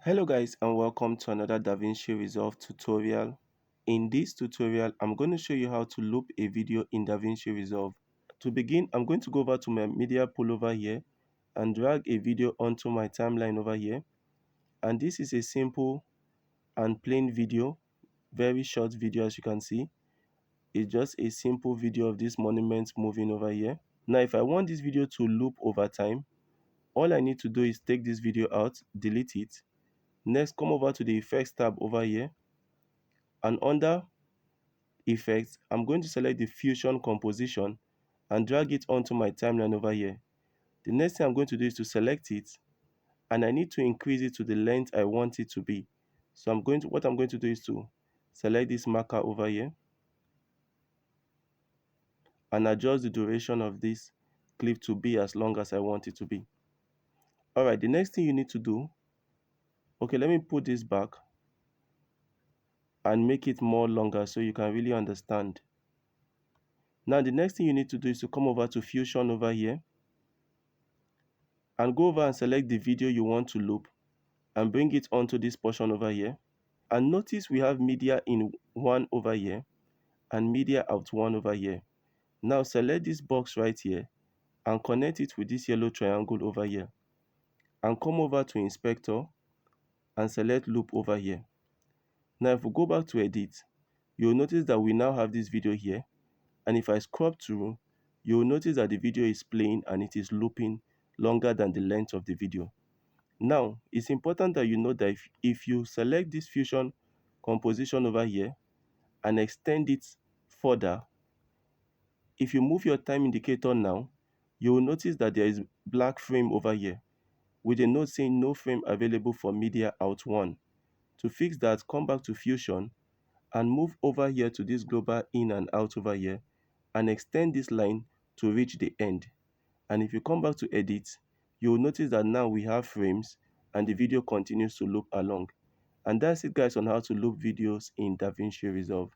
Hello guys, and welcome to another DaVinci Resolve tutorial. In this tutorial, I'm going to show you how to loop a video in DaVinci Resolve. To begin, I'm going to go over to my media pool over here and drag a video onto my timeline over here. And this is a simple and plain video, very short video as you can see. It's just a simple video of this monument moving over here. Now, if I want this video to loop over time, all I need to do is take this video out, delete it. Next, come over to the effects tab over here, and under effects, I'm going to select the fusion composition and drag it onto my timeline over here. The next thing I'm going to do is to select it, and I need to increase it to the length I want it to be. So what I'm going to do is to select this marker over here and adjust the duration of this clip to be as long as I want it to be. Alright, the next thing you need to do, okay, let me put this back and make it more longer so you can really understand. Now the next thing you need to do is to come over to Fusion over here and go over and select the video you want to loop and bring it onto this portion over here. And notice we have media in 1 over here and media out 1 over here. Now select this box right here and connect it with this yellow triangle over here. And come over to Inspector and select Loop over here. Now if we go back to Edit, you'll notice that we now have this video here. And if I scrub through, you'll notice that the video is playing and it is looping longer than the length of the video. Now, it's important that you know that if you select this fusion composition over here and extend it further, if you move your time indicator now, you will notice that there is black frame over here with a note saying no frame available for media out 1. To fix that, come back to Fusion and move over here to this global in and out over here and extend this line to reach the end. And if you come back to Edit, you will notice that now we have frames and the video continues to loop along. And that's it guys on how to loop videos in DaVinci Resolve.